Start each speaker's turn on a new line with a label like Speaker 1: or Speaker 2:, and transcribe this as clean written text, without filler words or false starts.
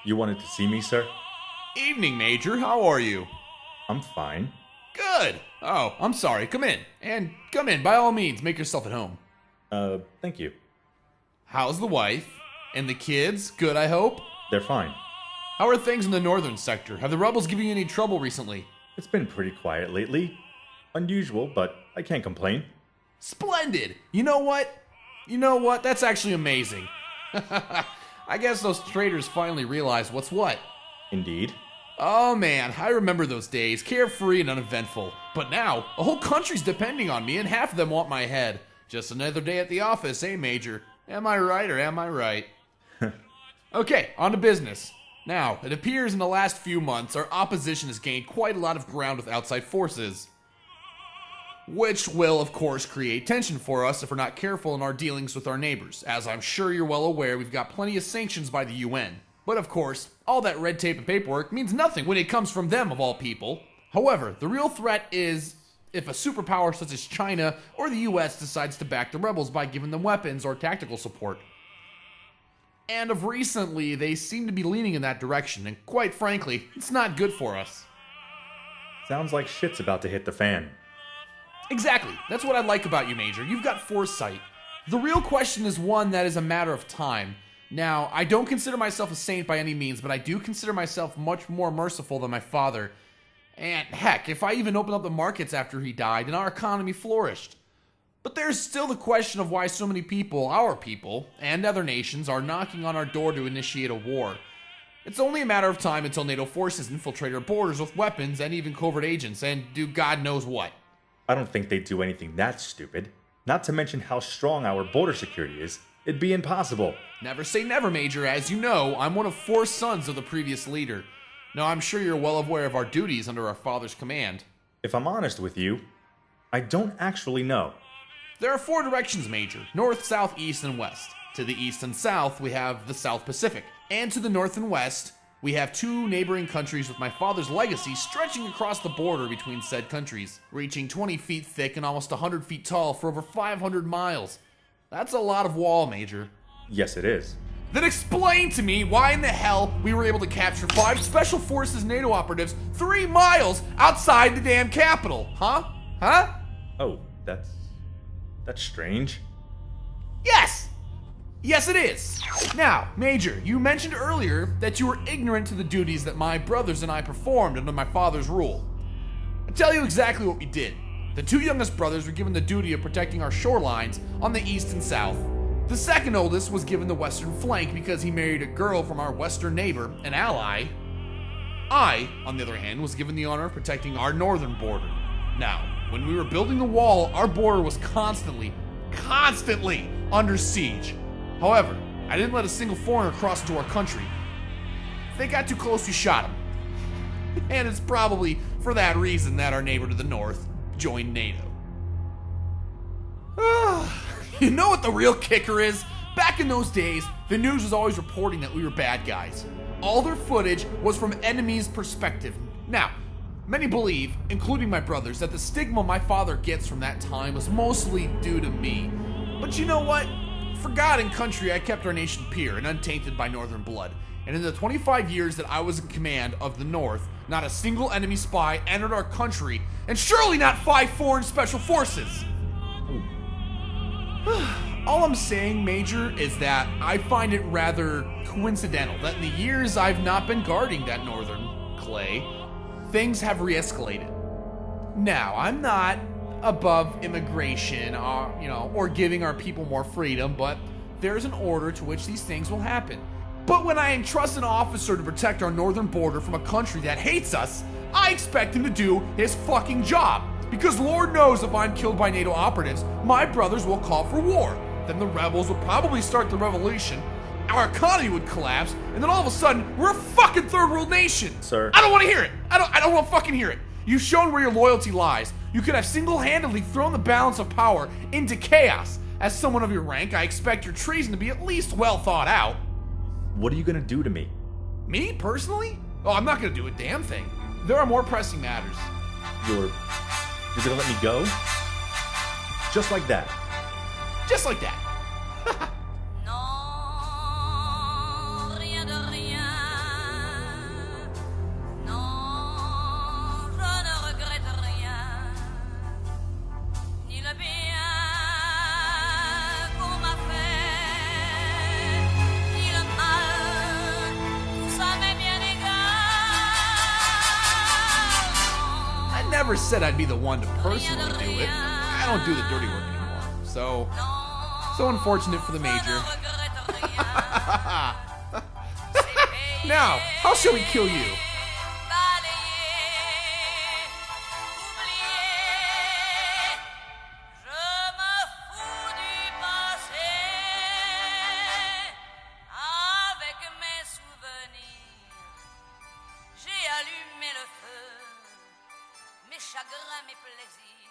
Speaker 1: You wanted to see me, sir?
Speaker 2: Evening, Major. How are you?
Speaker 1: I'm fine.
Speaker 2: Good. Oh, I'm sorry. Come in. And come in. By all means, make yourself at home.
Speaker 1: Thank you.
Speaker 2: How's the wife? And the kids? Good, I hope?
Speaker 1: They're fine.
Speaker 2: How are things in the northern sector? Have the rebels given you any trouble recently?
Speaker 1: It's been pretty quiet lately. Unusual, but I can't complain.
Speaker 2: Splendid! You know what? That's actually amazing. I guess those traitors finally realized what's what.
Speaker 1: Indeed.
Speaker 2: Oh man, I remember those days, carefree and uneventful. But now, a whole country's depending on me and half of them want my head. Just another day at the office, eh, Major? Am I right or am I right? Okay, on to business. Now, it appears in the last few months our opposition has gained quite a lot of ground with outside forces. Which will, of course, create tension for us if we're not careful in our dealings with our neighbors. As I'm sure you're well aware, we've got plenty of sanctions by the UN. But of course, all that red tape and paperwork means nothing when it comes from them of all people. However, the real threat is if a superpower such as China or the US decides to back the rebels by giving them weapons or tactical support. And of recently, they seem to be leaning in that direction, and quite frankly, it's not good for us.
Speaker 1: Sounds like shit's about to hit the fan.
Speaker 2: Exactly. That's what I like about you, Major. You've got foresight. The real question is one that is a matter of time. Now, I don't consider myself a saint by any means, but I do consider myself much more merciful than my father. And heck, if I even opened up the markets after he died, then our economy flourished. But there's still the question of why so many people, our people, and other nations are knocking on our door to initiate a war. It's only a matter of time until NATO forces infiltrate our borders with weapons and even covert agents, and do God knows what.
Speaker 1: I don't think they'd do anything that stupid. Not to mention how strong our border security is. It'd be impossible.
Speaker 2: Never say never, Major. As you know, I'm one of 4 sons of the previous leader. Now, I'm sure you're well aware of our duties under our father's command.
Speaker 1: If I'm honest with you, I don't actually know.
Speaker 2: There are 4 directions, Major. North, south, east, and west. To the east and south, we have the South Pacific. And to the north and west, we have 2 neighboring countries with my father's legacy stretching across the border between said countries, reaching 20 feet thick and almost 100 feet tall for over 500 miles. That's a lot of wall, Major.
Speaker 1: Yes, it is.
Speaker 2: Then explain to me why in the hell we were able to capture 5 Special Forces NATO operatives 3 miles outside the damn capital, huh? Huh?
Speaker 1: Oh, that's strange.
Speaker 2: Yes! Yes, it is. Now, Major, you mentioned earlier that you were ignorant to the duties that my brothers and I performed under my father's rule. I'll tell you exactly what we did. The 2 youngest brothers were given the duty of protecting our shorelines on the east and south. The second oldest was given the western flank because he married a girl from our western neighbor, an ally. I, on the other hand, was given the honor of protecting our northern border. Now, when we were building the wall, our border was constantly under siege. However, I didn't let a single foreigner cross into our country. If they got too close, we shot them. And it's probably for that reason that our neighbor to the north joined NATO. You know what the real kicker is? Back in those days, the news was always reporting that we were bad guys. All their footage was from enemies' perspective. Now, many believe, including my brothers, that the stigma my father gets from that time was mostly due to me. But you know what? For God and country, I kept our nation pure and untainted by northern blood. And in the 25 years that I was in command of the North, not a single enemy spy entered our country, and surely not 5 foreign special forces. All I'm saying, Major, is that I find it rather coincidental that in the years I've not been guarding that northern clay, things have re-escalated. Now, I'm not above immigration, or giving our people more freedom, but there's an order to which these things will happen. But when I entrust an officer to protect our northern border from a country that hates us, I expect him to do his fucking job. Because Lord knows if I'm killed by NATO operatives, my brothers will call for war. Then the rebels would probably start the revolution, our economy would collapse, and then all of a sudden, we're a fucking third world nation.
Speaker 1: Sir.
Speaker 2: I don't want to hear it. I don't want to fucking hear it. You've shown where your loyalty lies. You could have single-handedly thrown the balance of power into chaos. As someone of your rank, I expect your treason to be at least well thought out.
Speaker 1: What are you gonna do to me?
Speaker 2: Me, personally? Oh, I'm not gonna do a damn thing. There are more pressing matters.
Speaker 1: You're gonna let me go? Just like that?
Speaker 2: Just like that.
Speaker 3: Non, rien de rien.
Speaker 2: never said I'd be the one to personally do it. I don't do the dirty work anymore. So unfortunate for the Major. Now, how shall we kill you?
Speaker 3: Chagrins, mes plaisirs.